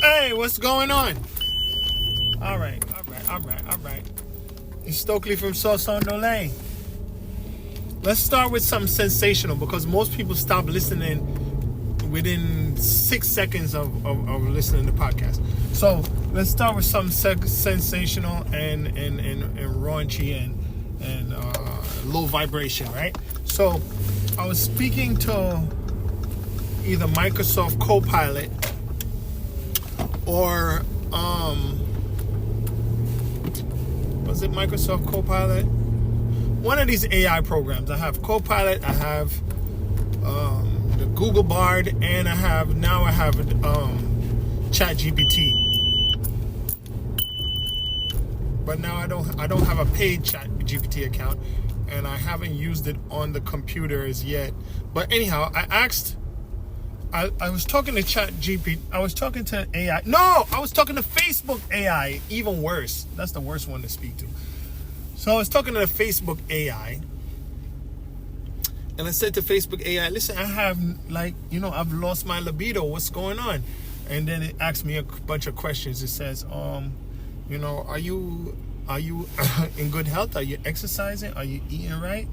Hey, what's going on? All right. It's Stokely from Sauce on Dolay. Let's start with something sensational because most people stop listening within 6 seconds of listening to the podcast. So let's start with something sensational and raunchy and low vibration, right? So I was speaking to either Microsoft Copilot or was it Microsoft Copilot? One of these AI programs. I have Copilot, I have the Google Bard, and I have ChatGPT. But now I don't have a paid ChatGPT account, and I haven't used it on the computers yet. But anyhow, I was talking to ChatGPT. I was talking to AI. No, I was talking to Facebook AI. Even worse. That's the worst one to speak to. So I was talking to the Facebook AI. And I said to Facebook AI, listen, I have I've lost my libido. What's going on? And then it asked me a bunch of questions. It says, are you in good health? Are you exercising? Are you eating right?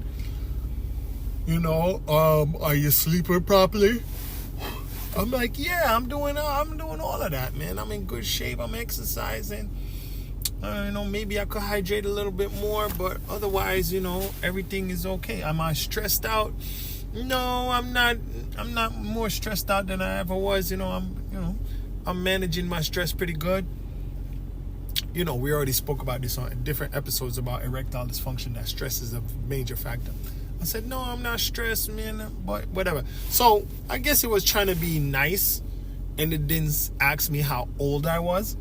Are you sleeping properly? I'm like, yeah, I'm doing all of that, man. I'm in good shape. I'm exercising. Maybe I could hydrate a little bit more, but otherwise, everything is okay. Am I stressed out? No, I'm not. I'm not more stressed out than I ever was. I'm managing my stress pretty good. We already spoke about this on different episodes about erectile dysfunction, that stress is a major factor. I said, no, I'm not stressed, man, but whatever. So I guess it was trying to be nice, and it didn't ask me how old I was,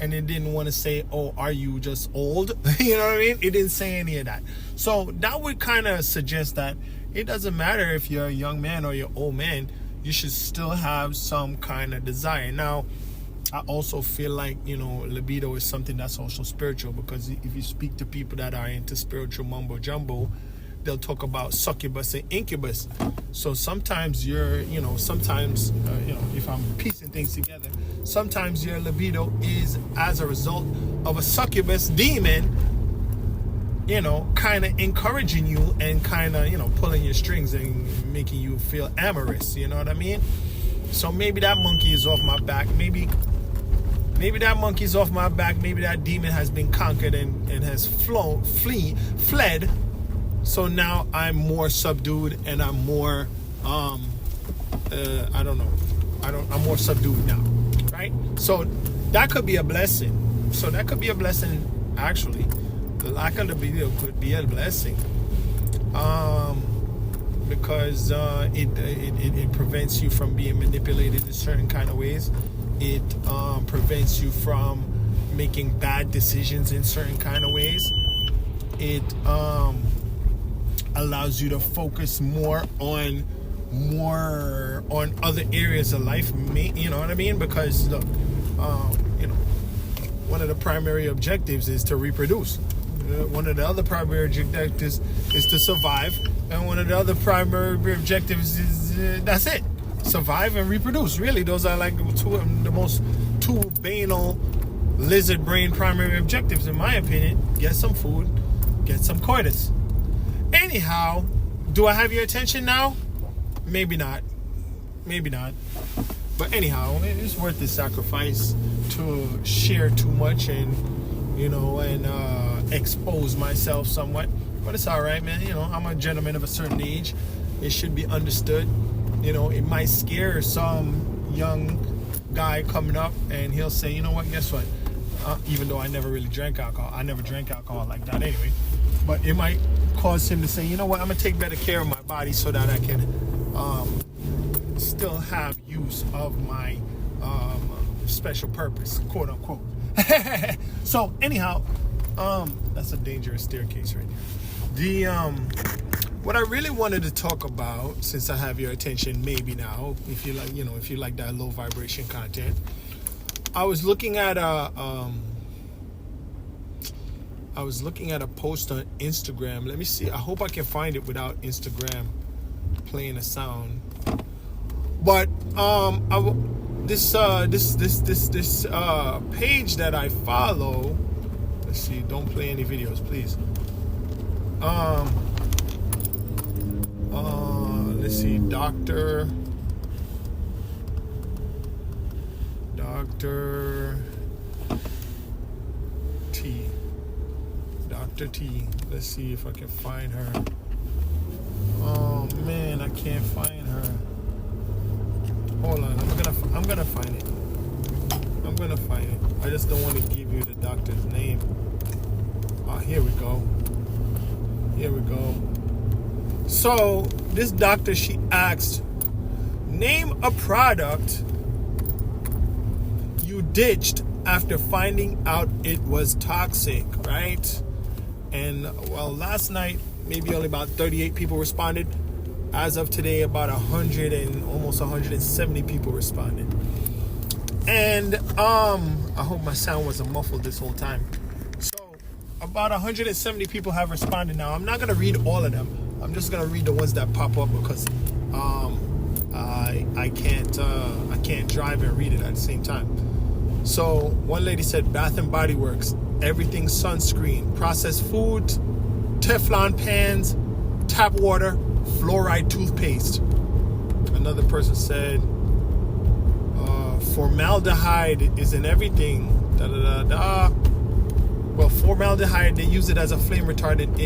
and it didn't want to say, oh, are you just old? You know what I mean? It didn't say any of that. So that would kind of suggest that it doesn't matter if you're a young man or you're old man, you should still have some kind of desire. Now, I also feel like, libido is something that's also spiritual, because if you speak to people that are into spiritual mumbo jumbo, they'll talk about succubus and incubus. So sometimes if I'm piecing things together, sometimes your libido is as a result of a succubus demon, kind of encouraging you and kind of, pulling your strings and making you feel amorous. You know what I mean? So maybe that monkey is off my back. Maybe that monkey's off my back. Maybe that demon has been conquered and has fled. So now I'm more subdued and I'm more, I'm more subdued now, right? So that could be a blessing. Actually. The lack of libido could be a blessing. Because it prevents you from being manipulated in certain kind of ways. It prevents you from making bad decisions in certain kind of ways. It allows you to focus more on other areas of life. You know what I mean? Because look, one of the primary objectives is to reproduce. One of the other primary objectives is to survive, and one of the other primary objectives is that's it: survive and reproduce. Really, those are like two banal lizard brain primary objectives, in my opinion. Get some food, get some coitus. Anyhow, do I have your attention now? Maybe not. But anyhow, it's worth the sacrifice to share too much and expose myself somewhat. But it's all right, man. I'm a gentleman of a certain age. It should be understood. It might scare some young guy coming up, and he'll say, you know what, guess what? Even though I never really drank alcohol. I never drank alcohol like that anyway. But it might cause him to say, you know what, I'm going to take better care of my body so that I can still have use of my special purpose, quote unquote. So anyhow, that's a dangerous staircase right there. What I really wanted to talk about, since I have your attention maybe now, if you like that low vibration content, I was looking at a post on Instagram. Let me see. I hope I can find it without Instagram playing a sound. But this page that I follow. Let's see. Don't play any videos, please. Let's see. Doctor T. Dr. T. Let's see if I can find her. Oh man, I can't find her. Hold on, I'm gonna find it. I'm gonna find it. I just don't want to give you the doctor's name. Here we go. Here we go. So this doctor, she asked, name a product you ditched after finding out it was toxic, right? And well, last night maybe only about 38 people responded. As of today, about 100 and almost 170 people responded. And I hope my sound wasn't muffled this whole time. So about 170 people have responded. Now I'm not gonna read all of them. I'm just gonna read the ones that pop up because I can't drive and read it at the same time. So one lady said Bath and Body Works, everything sunscreen, processed foods, Teflon pans, tap water, fluoride toothpaste. Another person said formaldehyde is in everything. Well, formaldehyde, they use it as a flame retardant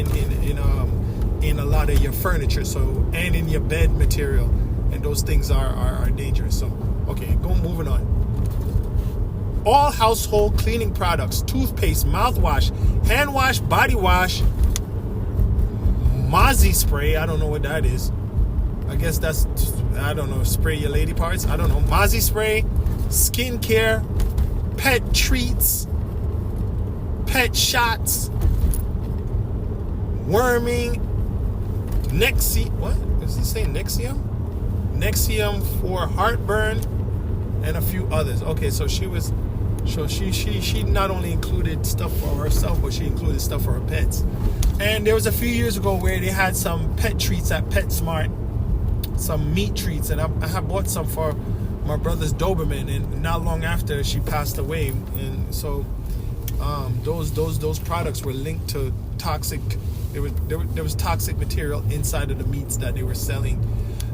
in a lot of your furniture, so, and in your bed material, and those things are dangerous. So okay, moving on. All household cleaning products, toothpaste, mouthwash, hand wash, body wash, Mozzie spray, I don't know what that is. I guess that's, I don't know, spray your lady parts. I don't know. Mozzie spray, skincare, pet treats, pet shots, worming, what? Does he say Nexium? Nexium for heartburn, and a few others. Okay, so she not only included stuff for herself, but she included stuff for her pets. And there was a few years ago where they had some pet treats at PetSmart, some meat treats, and I had bought some for my brother's Doberman, and not long after she passed away. And so those products were linked to toxic. There was toxic material inside of the meats that they were selling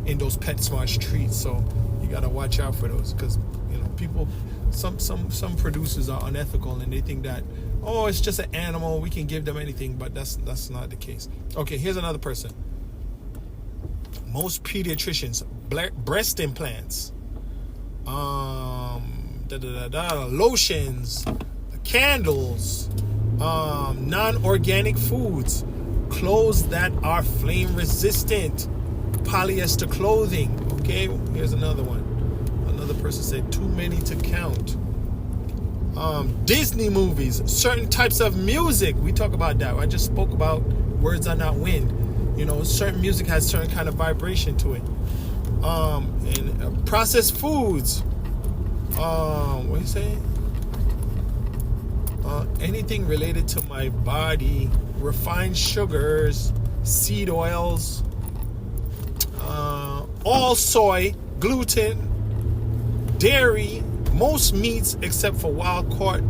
in those PetSmart treats. So you gotta watch out for those, because people, some producers are unethical and they think that, oh, it's just an animal, we can give them anything, but that's not the case. Okay, here's another person. Most pediatricians, breast implants, lotions, candles, non-organic foods, clothes that are flame resistant, polyester clothing. Okay, here's another one. Another person said too many to count. Disney movies, certain types of music. We talk about that. I just spoke about Words Are Not Wind. Certain music has certain kind of vibration to it. And processed foods. What are you saying? Anything related to my body, refined sugars, seed oils, all soy, gluten, dairy, most meats except for wild-caught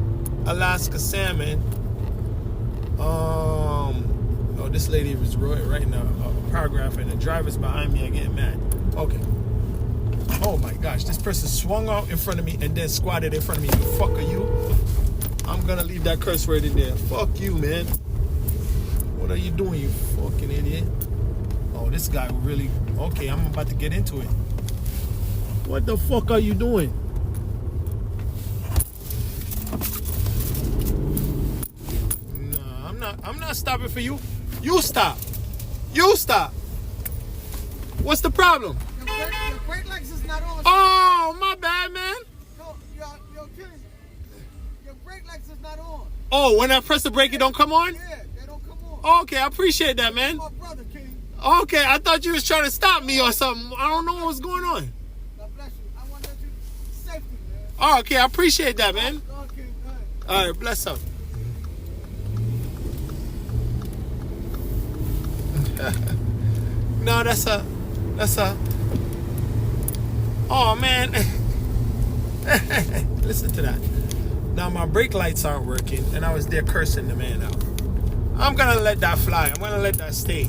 Alaska salmon. This lady was writing a paragraph, and the drivers behind me are getting mad. Okay. Oh my gosh, this person swung out in front of me and then squatted in front of me. The fuck are you? I'm gonna leave that curse word in there. Fuck you, man. What are you doing, you fucking idiot? Oh, this guy really... Okay, I'm about to get into it. What the fuck are you doing? Nah, I'm not stopping for you. You stop. You stop. What's the problem? Your brake lights is not on. Oh, my bad, man. No, you're kidding me. Your brake lights is not on. Oh, when I press the brake, it don't come on? Yeah, they don't come on. Okay, I appreciate that, man. My brother, King. Okay, I thought you was trying to stop me or something. I don't know what was going on. God bless you. I want to let you safety, man. Oh, okay, I appreciate that, man. Go on, King. Go ahead. All right, bless up. No, that's a. Oh man, Listen to that. Now my brake lights aren't working, and I was there cursing the man out. I'm gonna let that fly. I'm gonna let that stay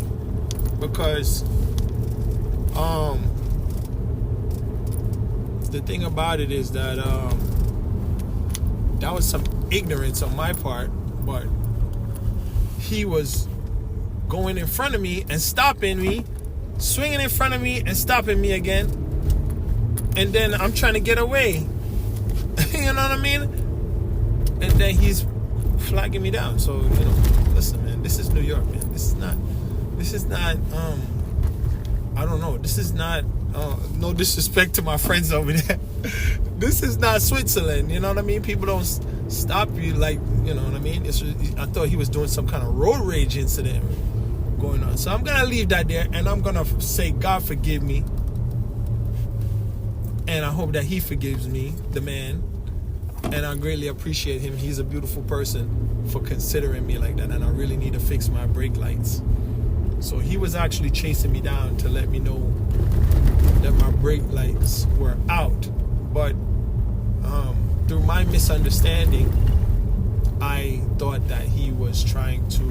because the thing about it is that that was some ignorance on my part, but he was going in front of me and stopping me, swinging in front of me and stopping me again, and then I'm trying to get away. You know what I mean? And then he's flagging me down. So, you know, listen, man, this is New York, man. This is not I don't know, this is not no disrespect to my friends over there. This is not Switzerland, you know what I mean? People don't stop you like, you know what I mean? I thought he was doing some kind of road rage incident going on. So I'm gonna leave that there, and I'm gonna say, God forgive me, and I hope that he forgives me, the man, and I greatly appreciate him. He's a beautiful person for considering me like that, and I really need to fix my brake lights. So he was actually chasing me down to let me know that my brake lights were out, but through my misunderstanding, I thought that he was trying to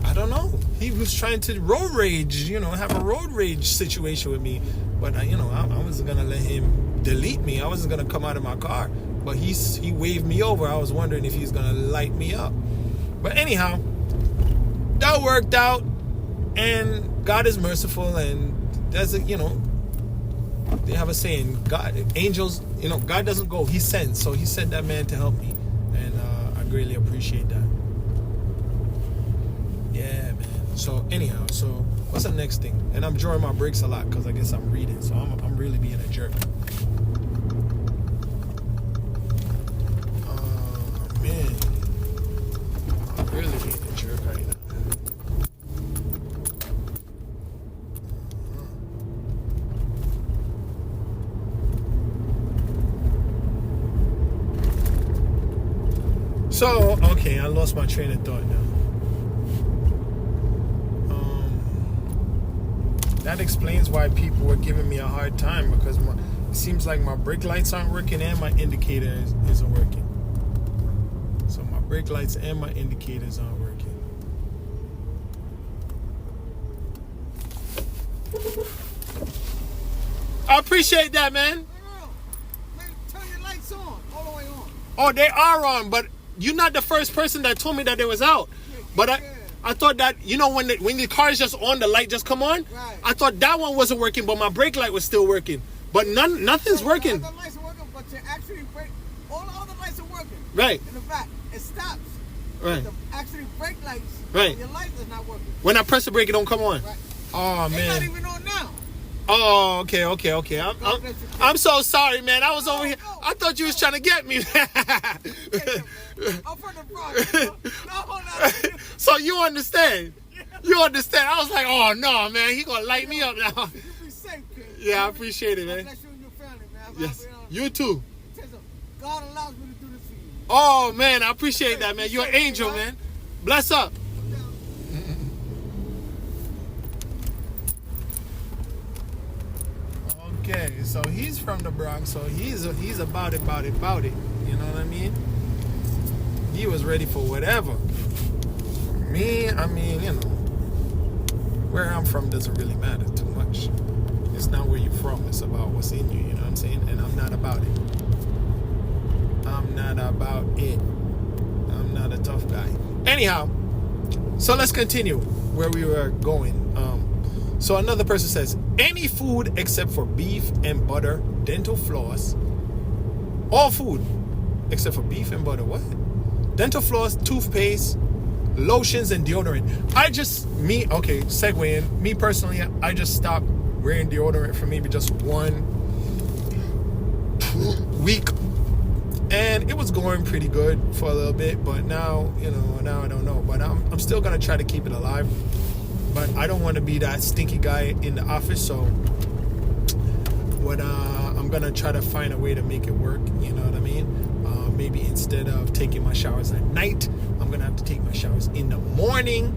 I don't know, he was trying to road rage, you know, have a road rage situation with me. But I wasn't gonna let him delete me. I wasn't gonna come out of my car, but he waved me over. I was wondering if he's gonna light me up. But anyhow, that worked out, and God is merciful, and there's a, you know, they have a saying, God, angels, you know, God doesn't go, he sends. So he sent that man to help me, and I greatly appreciate that. Yeah, man. So anyhow, so what's the next thing? And I'm drawing my brakes a lot because I guess I'm reading, so I'm really being a jerk. Man, I'm really being a jerk right now. So, okay, I lost my train of thought now. That explains why people were giving me a hard time, because it seems like my brake lights aren't working and my indicator isn't working. So my brake lights and my indicators aren't working. I appreciate that, man. Turn your lights on, all the way on. Oh, they are on, but you're not the first person that told me that they was out. But I thought that, you know, when the car is just on, the light just come on. Right. I thought that one wasn't working, but my brake light was still working. But nothing's working. The other lights are working, but you actually brake. All the other lights are working. Right. In the back, it stops. Right. The actually brake lights. Right. Your light is not working. When I press the brake, it don't come on. Right. Oh man. It's not even on now. Oh, okay. I'm so sorry, man. I was over here. No. I thought you was trying to get me. I'm from the Bronx. No. So you understand? You understand? I was like, oh no, man, he gonna light me up now. You be safe, kid. Yeah, I appreciate it, man. God bless you and your family, man. Yes, you too. God allows me to do this for you. Oh man, I appreciate that, man. You're an angel, man. Bless up. Okay, so he's from the Bronx, so he's about it. You know what I mean? He was ready for whatever. Me, I mean, you know, where I'm from doesn't really matter too much. It's not where you're from, it's about what's in you, you know what I'm saying? And I'm not about it. I'm not a tough guy. Anyhow, so let's continue where we were going. So another person says, any food except for beef and butter, dental floss, all food except for beef and butter, what? Dental floss, toothpaste, lotions, and deodorant. Segue in. Me personally, I just stopped wearing deodorant for maybe just 1 week. And it was going pretty good for a little bit, but now I don't know. But I'm still going to try to keep it alive. But I don't want to be that stinky guy in the office, so I'm going to try to find a way to make it work, you know what I mean? Maybe instead of taking my showers at night, I'm going to have to take my showers in the morning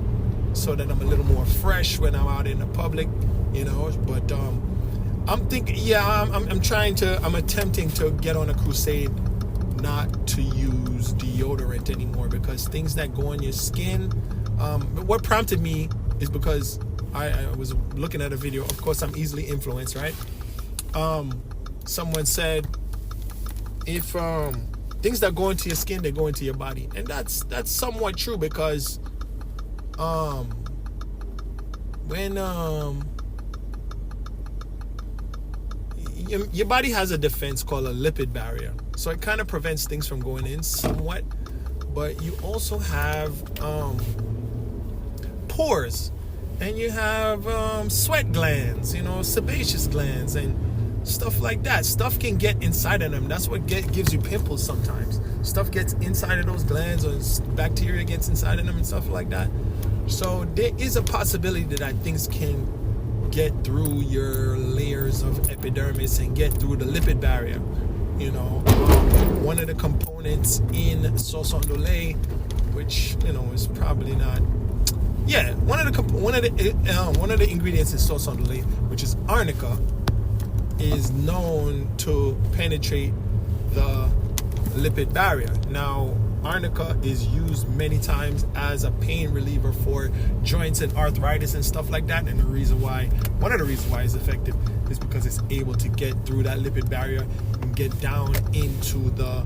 so that I'm a little more fresh when I'm out in the public, you know. But I'm thinking, yeah, I'm attempting to get on a crusade not to use deodorant anymore, because things that go on your skin, what prompted me is because I was looking at a video. Of course, I'm easily influenced, right? Someone said, if things that go into your skin, they go into your body, and that's somewhat true, because when your body has a defense called a lipid barrier, so it kind of prevents things from going in somewhat, but you also have pores, and you have sweat glands, sebaceous glands, and stuff like that. Stuff can get inside of them. That's what gives you pimples sometimes. Stuff gets inside of those glands, or bacteria gets inside of them and stuff like that. So there is a possibility that things can get through your layers of epidermis and get through the lipid barrier. One of the components in sauce ondulé, which is probably not. Yeah, one of the ingredients in sauce ondulé, which is arnica, is known to penetrate the lipid barrier. Now, arnica is used many times as a pain reliever for joints and arthritis and stuff like that. And one of the reasons why it's effective is because it's able to get through that lipid barrier and get down into the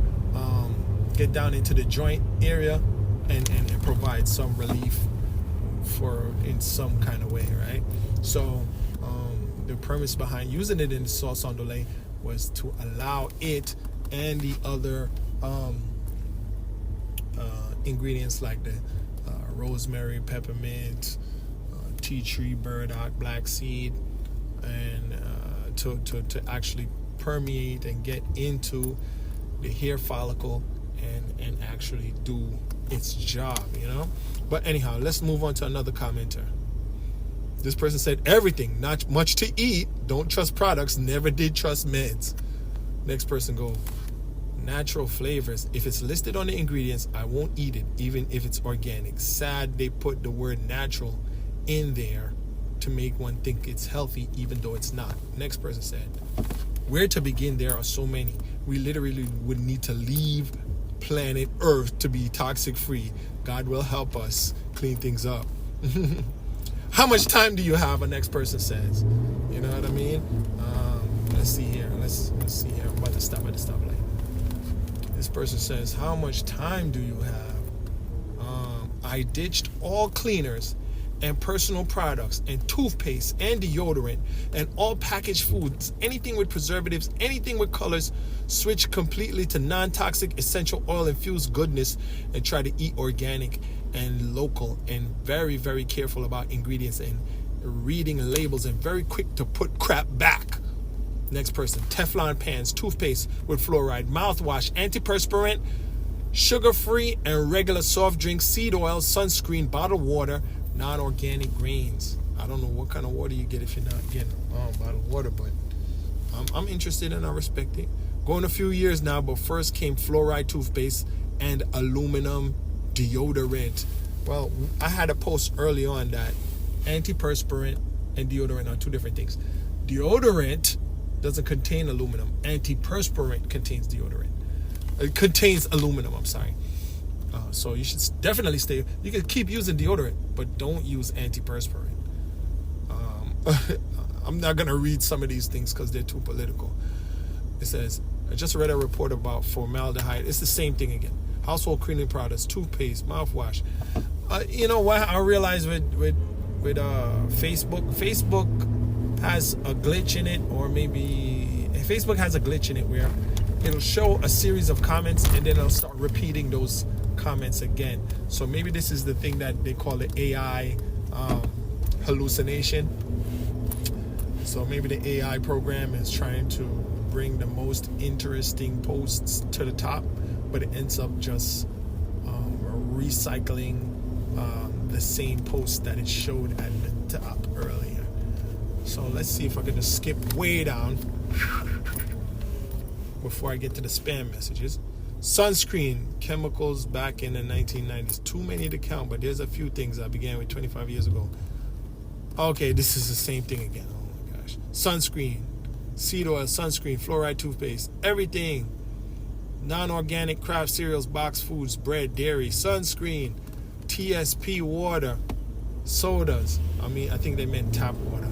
joint area and provide some relief in some kind of way, right? So the premise behind using it in the sauce ondulé was to allow it and the other ingredients like the rosemary, peppermint, tea tree, burdock, black seed, and to actually permeate and get into the hair follicle and actually do its job, But anyhow, let's move on to another commenter. This person said, everything, not much to eat, don't trust products, never did trust meds. Next person go, natural flavors. If it's listed on the ingredients, I won't eat it, even if it's organic. Sad they put the word natural in there to make one think it's healthy, even though it's not. Next person said, where to begin? There are so many. We literally would need to leave planet Earth to be toxic free. God will help us clean things up. How much time do you have? A next person says. You know what I mean? Let's see here. Let's see here. I'm about to stop at the stoplight. This person says, how much time do you have? I ditched all cleaners and personal products and toothpaste and deodorant and all packaged foods, anything with preservatives, anything with colors, switch completely to non-toxic essential oil infused goodness, and try to eat organic and local, and very, very careful about ingredients and reading labels, and very quick to put crap back. Next person, Teflon pans, toothpaste with fluoride, mouthwash, antiperspirant, sugar-free and regular soft drinks, seed oil, sunscreen, bottled water, non-organic grains. I don't know what kind of water you get if you're not getting bottled water, but I'm interested and I respect it. Going a few years now, but first came fluoride toothpaste and aluminum deodorant. Well, I had a post early on that antiperspirant and deodorant are two different things. Deodorant doesn't contain aluminum. Antiperspirant contains deodorant. It contains aluminum, I'm sorry. So you should definitely stay. You can keep using deodorant, but don't use antiperspirant. I'm not going to read some of these things because they're too political. It says, I just read a report about formaldehyde. It's the same thing again. Household cleaning products, toothpaste, mouthwash. You know what I realized with Facebook has a glitch in it, or maybe Facebook has a glitch in it where it'll show a series of comments and then it'll start repeating those comments again. So maybe this is the thing that they call the AI hallucination. So maybe the AI program is trying to bring the most interesting posts to the top, but it ends up just recycling the same post that it showed at the top earlier. So let's see if I can just skip way down before I get to the spam messages. Sunscreen, chemicals back in the 1990s. Too many to count, but there's a few things I began with 25 years ago. Okay, this is the same thing again. Oh my gosh. Sunscreen, seed oil, sunscreen, fluoride toothpaste, everything. Non-organic craft cereals, boxed foods, bread, dairy, sunscreen, TSP water, sodas. I think they meant tap water.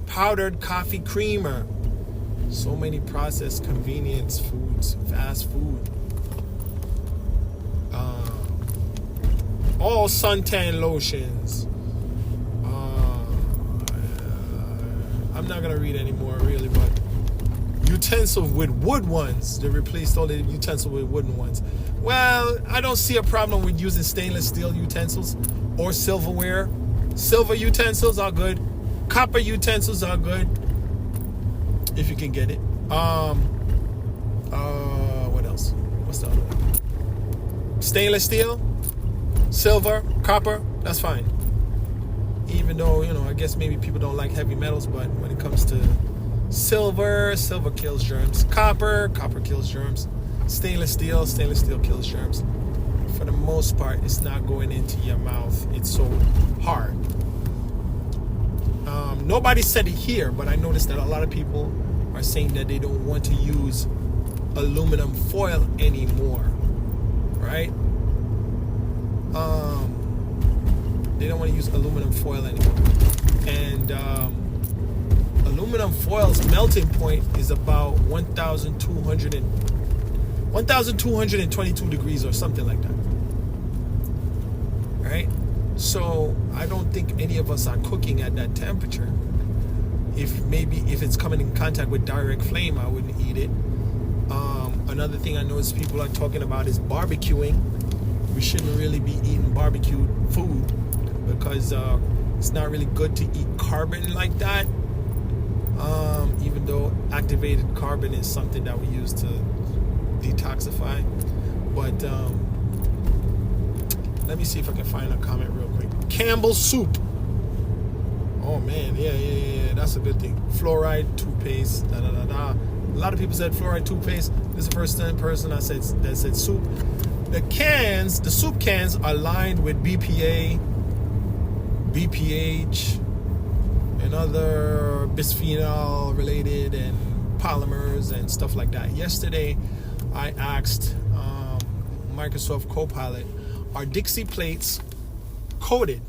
Powdered coffee creamer. So many processed convenience foods, fast food. All suntan lotions. I'm not gonna read anymore, really, but utensils with wood ones. They replaced all the utensils with wooden ones. Well, I don't see a problem with using stainless steel utensils or silverware. Silver utensils are good. Copper utensils are good if you can get it. What else? What's the other one? Stainless steel, silver, copper. That's fine. Even though, I guess maybe people don't like heavy metals, but when it comes to silver kills germs. Copper kills germs. Stainless steel kills germs. For the most part, it's not going into your mouth. It's so hard. Nobody said it here, but I noticed that a lot of people are saying that they don't want to use aluminum foil anymore, right? They don't want to use aluminum foil anymore. And aluminum foil's melting point is about 1,222 degrees or something like that. Right? So I don't think any of us are cooking at that temperature. If it's coming in contact with direct flame, I wouldn't eat it. Another thing I notice people are talking about is barbecuing. We shouldn't really be eating barbecued food because it's not really good to eat carbon like that. Even though activated carbon is something that we use to detoxify. But let me see if I can find a comment real quick. Campbell's soup. Oh man, yeah, that's a good thing. Fluoride toothpaste, A lot of people said fluoride toothpaste. This is the first person that said soup. The soup cans are lined with BPA, BPH, and other bisphenol related and polymers and stuff like that. Yesterday, I asked Microsoft Copilot, are Dixie plates coated?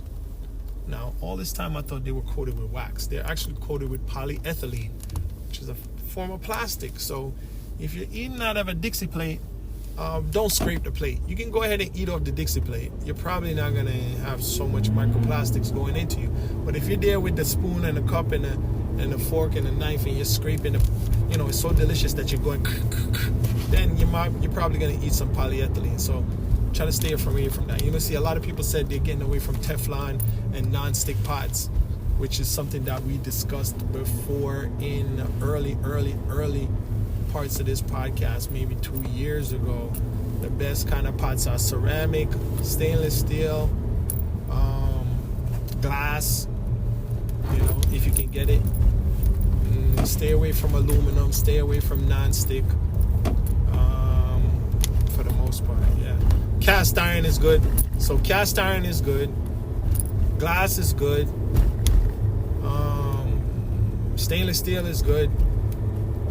Now, all this time I thought they were coated with wax. They're actually coated with polyethylene, which is a form of plastic. So if you're eating out of a Dixie plate, don't scrape the plate. You can go ahead and eat off the Dixie plate. You're probably not going to have so much microplastics going into you. But if you're there with the spoon and the cup and the fork and the knife and you're scraping, it's so delicious that you're going, then you're probably going to eat some polyethylene. So try to stay away from that. See a lot of people said they're getting away from Teflon and non-stick pots, which is something that we discussed before in early parts of this podcast, maybe 2 years ago. The best kind of pots are ceramic, stainless steel, glass, if you can get it. Stay away from aluminum, stay away from non-stick, for the most part, yeah. Cast iron is good. So cast iron is good. Glass is good. Stainless steel is good.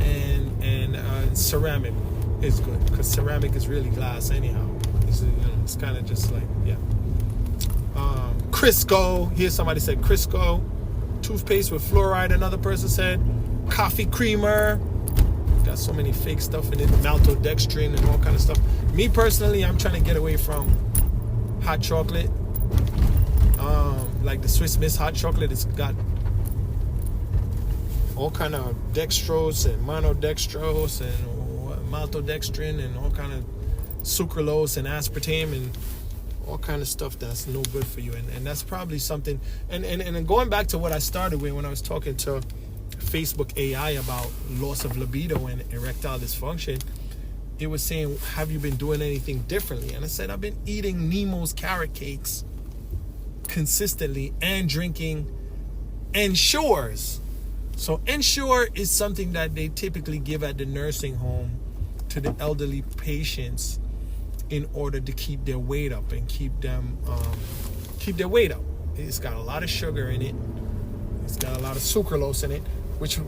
And ceramic is good, because ceramic is really glass anyhow. It's kind of just like, yeah. Crisco. Here somebody said Crisco. Toothpaste with fluoride, another person said. Coffee creamer. Got so many fake stuff in it. Maltodextrin and all kind of stuff. Me personally, I'm trying to get away from hot chocolate. Like the Swiss Miss hot chocolate, it's got all kind of dextrose and monodextrose and maltodextrin and all kind of sucralose and aspartame and all kind of stuff that's no good for you. And that's probably something. And going back to what I started with when I was talking to Facebook AI about loss of libido and erectile dysfunction, it was saying, have you been doing anything differently? And I said, I've been eating Nemo's carrot cakes consistently and drinking Ensures. So Ensure is something that they typically give at the nursing home to the elderly patients in order to keep their weight up and keep their weight up. It's got a lot of sugar in it. It's got a lot of sucralose in it, which,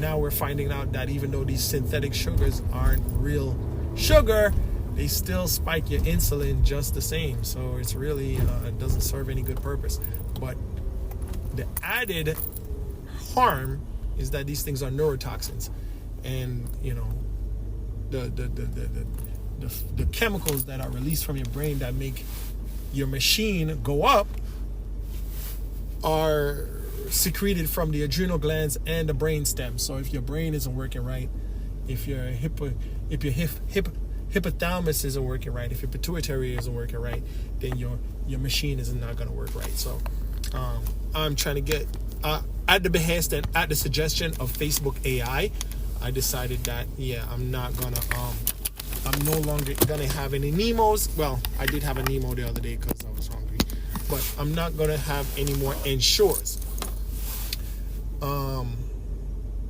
now we're finding out that even though these synthetic sugars aren't real sugar, they still spike your insulin just the same. So it's really, it doesn't serve any good purpose. But the added harm is that these things are neurotoxins. And, you know, the chemicals that are released from your brain that make your machine go up are secreted from the adrenal glands and the brain stem. So if your brain isn't working right, if your hypothalamus isn't working right, if your pituitary isn't working right, then your machine is not going to work right. So I'm trying to get at the behest and at the suggestion of Facebook AI, I decided that I'm no longer gonna have any Nemos. Well, I did have a Nemo the other day because I was hungry, but I'm not gonna have any more Ensures.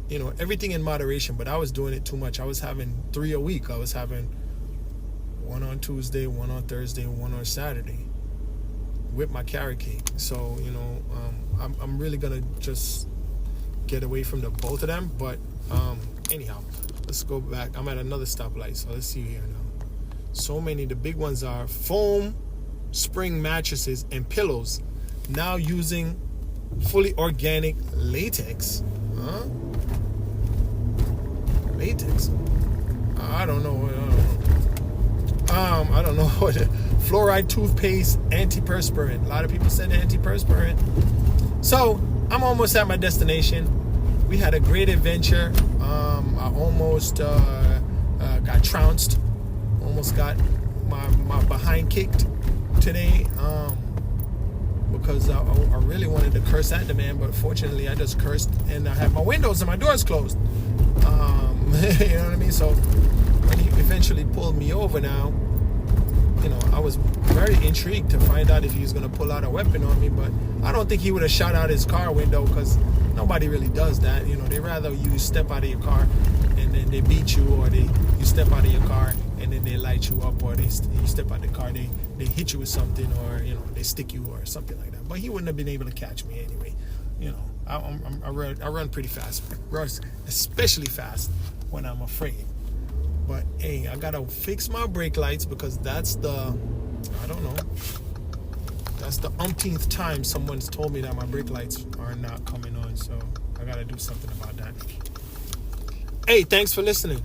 You know, everything in moderation, but I was doing it too much. I was having 3 a week. I was having one on Tuesday, one on Thursday, and one on Saturday with my carrot cake. So, you know, I'm really gonna just get away from the both of them. But anyhow, let's go back. I'm at another stoplight, so let's see here now. So many. The big ones are foam, spring mattresses, and pillows. Now using fully organic latex. Latex. I don't know. I don't know what. Fluoride toothpaste, antiperspirant. A lot of people said antiperspirant. So I'm almost at my destination. We had a great adventure. I almost got trounced. Almost got my behind kicked today. Because I really wanted to curse at the man, but fortunately I just cursed and I had my windows and my doors closed. You know what I mean? So when he eventually pulled me over now, you know, I was very intrigued to find out if he was going to pull out a weapon on me, but I don't think he would have shot out his car window because nobody really does that. You know, they rather you step out of your car and then they beat you, or you step out of your car and then they light you up, or you step out of the car, they hit you with something, or, you know, they stick you or something like that. But he wouldn't have been able to catch me anyway. You know, I run pretty fast, especially fast when I'm afraid. But hey, I gotta fix my brake lights because that's the umpteenth time someone's told me that my brake lights are not coming on. So I gotta do something about that. Hey, thanks for listening.